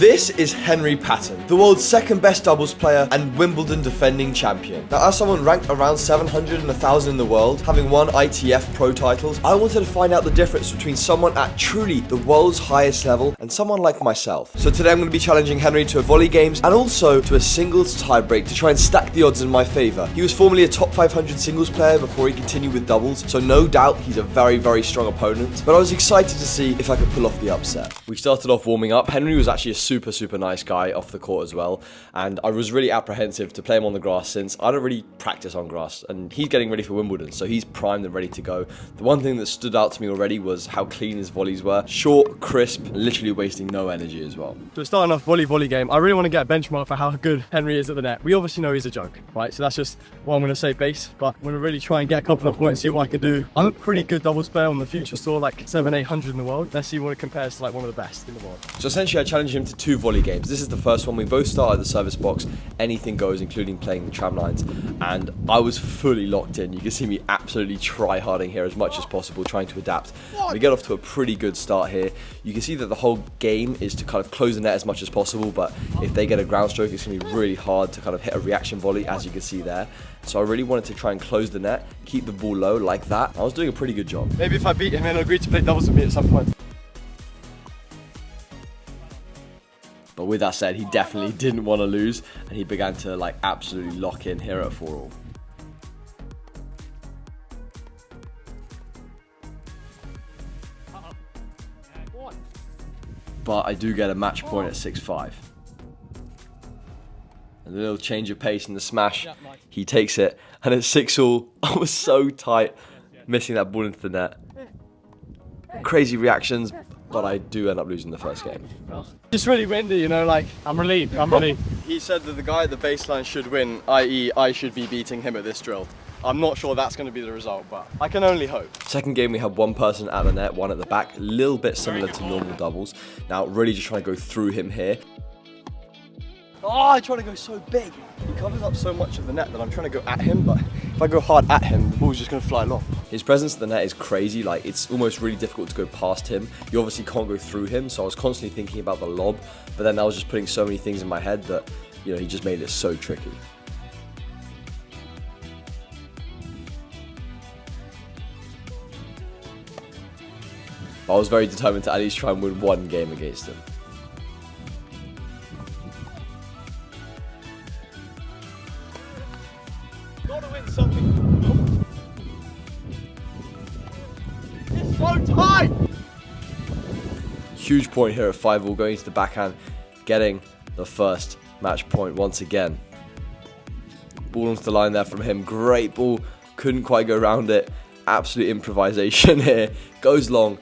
This is Henry Patton, the world's second best doubles player and Wimbledon defending champion. Now, as someone ranked around 700 and 1,000 in the world, having won ITF Pro titles, I wanted to find out the difference between someone at truly the world's highest level and someone like myself. So today I'm going to be challenging Henry to a volley games and also to a singles tiebreak to try and stack the odds in my favour. He was formerly a top 500 singles player before he continued with doubles, so no doubt he's a very, very strong opponent, but I was excited to see if I could pull off the upset. We started off warming up. Henry was actually a super nice guy off the court as well, and I was really apprehensive to play him on the grass since I don't really practice on grass, and he's getting ready for Wimbledon, so he's primed and ready to go. The one thing that stood out to me already was how clean his volleys were. Short, crisp, literally wasting no energy as well. So starting off volley game, I really want to get a benchmark for how good Henry is at the net. We obviously know he's a joke, right? So that's just what I'm going to say base, but I'm going to really try and get a couple of points, see what I can do. I'm a pretty good doubles player on the future store, like 700-800 in the world. Let's see what it compares to like one of the best in the world. So essentially I challenged him to 2 volley games. This is the first one. We both start at the service box. Anything goes, including playing the tram lines. And I was fully locked in. You can see me absolutely try-harding here as much as possible, trying to adapt. We get off to a pretty good start here. You can see that the whole game is to kind of close the net as much as possible, but if they get a ground stroke, it's going to be really hard to kind of hit a reaction volley, as you can see there. So I really wanted to try and close the net, keep the ball low like that. I was doing a pretty good job. Maybe if I beat him, he'll agree to play doubles with me at some point. But with that said, he definitely didn't want to lose, and he began to like absolutely lock in here at 4-all. But I do get a match point at 6-5. And a little change of pace in the smash, he takes it, and at 6-all, I was so tight, missing that ball into the net. Crazy reactions, but I do end up losing the first game. Just really windy, you know, like, I'm relieved. He said that the guy at the baseline should win, i.e. I should be beating him at this drill. I'm not sure that's going to be the result, but I can only hope. Second game, we had one person at the net, one at the back, a little bit similar to normal doubles. Now, really just trying to go through him here. Oh, I try to go so big. He covers up so much of the net that I'm trying to go at him, but if I go hard at him, the ball's just going to fly long. His presence at the net is crazy. Like, it's almost really difficult to go past him. You obviously can't go through him, so I was constantly thinking about the lob, but then I was just putting so many things in my head that, you know, he just made it so tricky. I was very determined to at least try and win one game against him. Gotta win something. It's so tight! Huge point here at 5-all, going into the backhand, getting the first match point once again. Ball onto the line there from him. Great ball. Couldn't quite go around it. Absolute improvisation here. Goes long.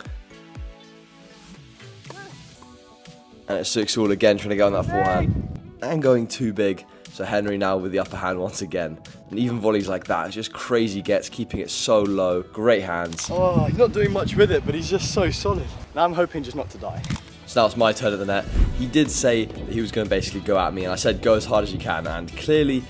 And at 6-all again, trying to go on that forehand. And going too big. So Henry now with the upper hand once again. And even volleys like that, it's just crazy gets, keeping it so low. Great hands. Oh, he's not doing much with it, but he's just so solid. Now I'm hoping just not to die. So now it's my turn at the net. He did say that he was going to basically go at me, and I said go as hard as you can, and clearly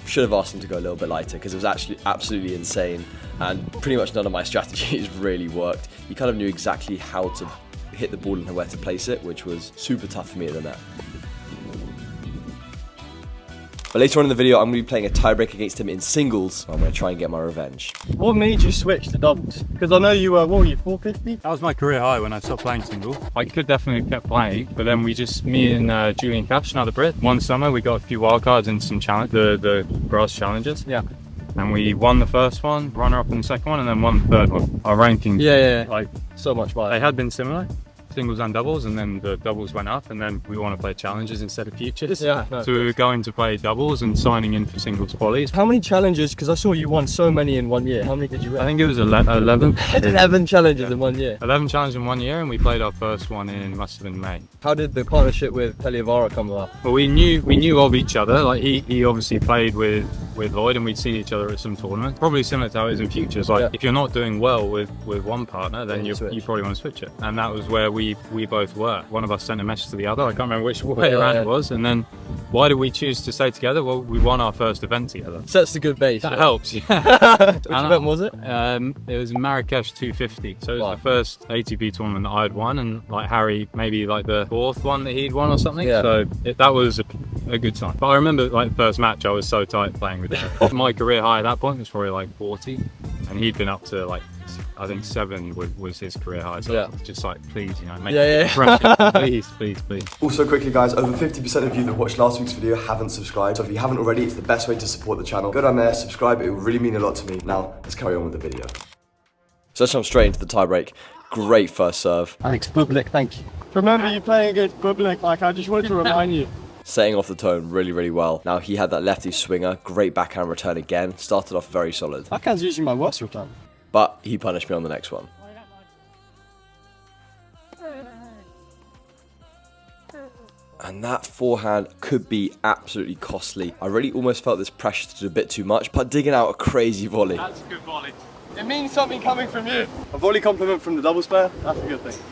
should have asked him to go a little bit lighter because it was actually absolutely insane, and pretty much none of my strategies really worked. He kind of knew exactly how to hit the ball and where to place it, which was super tough for me at the net. But later on in the video, I'm going to be playing a tiebreak against him in singles. I'm going to try and get my revenge. What made you switch to doubles? Because I know you were, what were you, 450? That was my career high when I stopped playing singles. I could definitely have kept playing, but then me and Julian Cash, another Brit, one summer we got a few wildcards in some challenge, the grass challenges. Yeah. And we won the first one, runner up in the second one, and then won the third one. Our rankings, like so much better. They had been similar. Singles and doubles, and then the doubles went up, and then we want to play challenges instead of futures. Yeah, no, so we were going to play doubles and signing in for singles qualies. How many challenges? Because I saw you won so many in 1 year. How many did you win? I think it was 11. 11 challenges in 1 year. 11 challenges in 1 year, and we played our first one in must have been May. How did the partnership with Peliavara come about? Well, we knew of each other. Like he obviously played with Lloyd, and we'd seen each other at some tournaments. Probably similar to how it is in futures. Like if you're not doing well with one partner, then you probably want to switch it. And that was where we both were. One of us sent a message to the other. I can't remember which way around it was, and then Why did we choose to stay together? Well, we won our first event together. Sets a good base. That helps, yeah. Which event was it? It was Marrakesh 250. So it was the first ATP tournament that I'd won, and like Harry, maybe like the 4th one that he'd won or something. Yeah. So that was a good time. But I remember like the first match, I was so tight playing with him. My career high at that point was probably like 40, and he'd been up to like, I think 7 was his career high. So yeah. Just like, please, you know, make please. Also quickly guys, over 50% of you that watched last week's video haven't subscribed. So if you haven't already, it's the best way to support the channel. Go down there, subscribe, it will really mean a lot to me. Now, let's carry on with the video. So let's jump straight into the tiebreak. Great first serve. Thanks, public, thank you. Remember you playing against public, like I just wanted to remind you. Setting off the tone really, really well. Now he had that lefty swinger, great backhand return again. Started off very solid. Backhand's usually my worst return. But he punished me on the next one. And that forehand could be absolutely costly. I really almost felt this pressure to do a bit too much, but digging out a crazy volley. That's a good volley. It means something coming from you. A volley compliment from the doubles player, that's a good thing.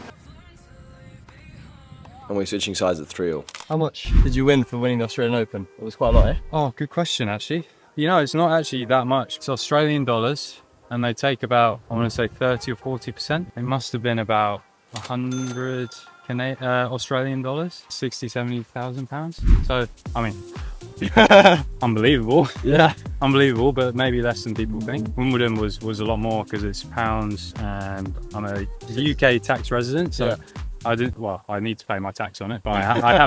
And we're switching sides at 3-all. How much did you win for winning the Australian Open? It was quite a lot, eh? Oh, good question, actually. You know, it's not actually that much. It's Australian dollars, and they take about, I want to say 30 or 40%. It must have been about 100 Australian dollars, 60, 70,000 pounds. So, I mean, unbelievable. Yeah. Unbelievable, but maybe less than people think. Wimbledon was a lot more because it's pounds, and I'm a UK tax resident, so yeah. I need to pay my tax on it, but I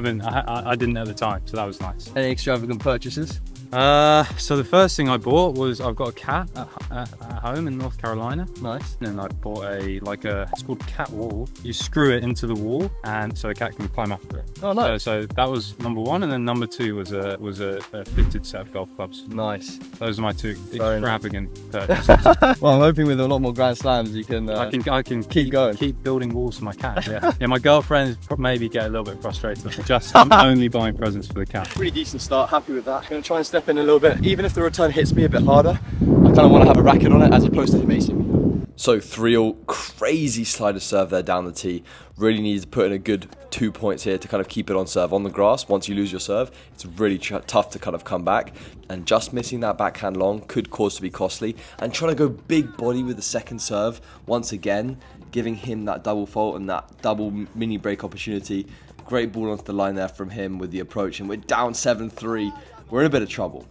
didn't at the time, so that was nice. Any extravagant purchases? So the first thing I bought was, I've got a cat at home in North Carolina. Nice. And I bought it's called cat wall. You screw it into the wall, and so a cat can climb up it. Oh, nice. So that was number 1, and then number 2 was a fitted set of golf clubs. Nice. Those are my 2 extravagant purchases. Well, I'm hoping with a lot more Grand Slams you can. I can keep going. Keep building walls for my cat. Yeah. Yeah. My girlfriend maybe get a little bit frustrated. I'm only buying presents for the cat. Pretty decent start. Happy with that. Going to try and step in a little bit. Even if the return hits me a bit harder, I kind of want to have a racket on it as opposed to him acing me. So 3-all, crazy slider serve there down the tee. Really needed to put in a good 2 points here to kind of keep it on serve on the grass. Once you lose your serve, it's really tough to kind of come back. And just missing that backhand long could cause to be costly. And trying to go big body with the second serve, once again, giving him that double fault and that double mini break opportunity. Great ball onto the line there from him with the approach. And we're down 7-3. We're in a bit of trouble.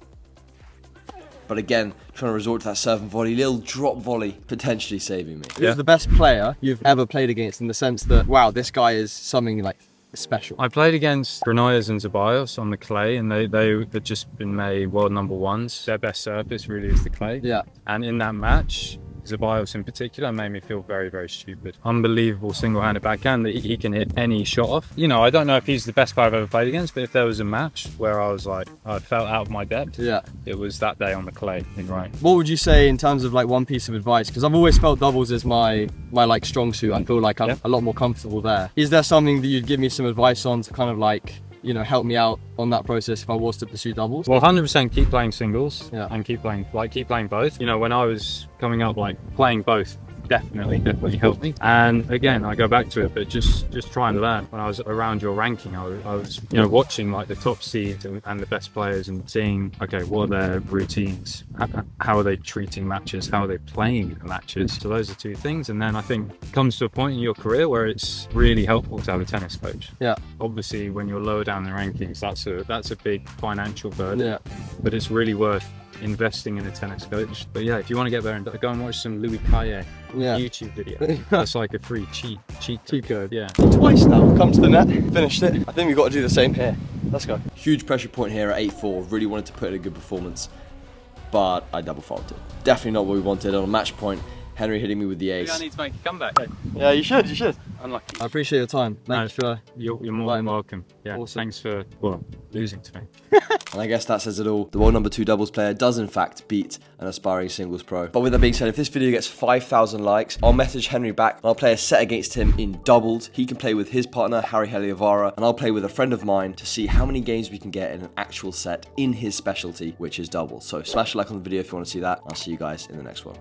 But again, trying to resort to that serve and volley, little drop volley, potentially saving me. Who's the best player you've ever played against, in the sense that, wow, this guy is something like special? I played against Granollers and Zeballos on the clay, and they've just been made world number 1s. Their best surface really is the clay. Yeah. And in that match, Zeballos in particular made me feel very, very stupid. Unbelievable single-handed backhand that he can hit any shot off. You know, I don't know if he's the best player I've ever played against, but if there was a match where I was like, I felt out of my depth, yeah, it was that day on the clay in Rome. What would you say in terms of like one piece of advice? Because I've always felt doubles is my like strong suit. I feel like I'm a lot more comfortable there. Is there something that you'd give me some advice on to kind of like, you know, help me out on that process if I was to pursue doubles? Well, 100% keep playing singles, yeah, and keep playing both. You know, when I was coming up, like playing both definitely helped me. And again, I go back to it, but just try and learn. When I was around your ranking, I was you know, watching like the top seeds and the best players and seeing, okay, what are their routines? How are they treating matches? How are they playing the matches? So those are 2 things. And then I think it comes to a point in your career where it's really helpful to have a tennis coach. Yeah. Obviously, when you're lower down the rankings, that's a big financial burden. Yeah. But it's really worth investing in a tennis coach. But yeah, if you want to get there, and go and watch some Louis Caillet YouTube video. That's like a free cheat code. Yeah. Twice now, come to the net, finished it. I think we've got to do the same here. Let's go. Huge pressure point here at 8-4. Really wanted to put in a good performance, but I double faulted. Definitely not what we wanted. On a match point, Henry hitting me with the ace. I need to make a comeback. Yeah, you should. Unlucky. I appreciate your time. Thanks for you're more than welcome. Yeah, awesome. Thanks for losing to me. And I guess that says it all. The world number 2 doubles player does in fact beat an aspiring singles pro. But with that being said, if this video gets 5,000 likes, I'll message Henry back and I'll play a set against him in doubles. He can play with his partner, Harry Heliovara, and I'll play with a friend of mine to see how many games we can get in an actual set in his specialty, which is doubles. So smash a like on the video if you want to see that. I'll see you guys in the next one.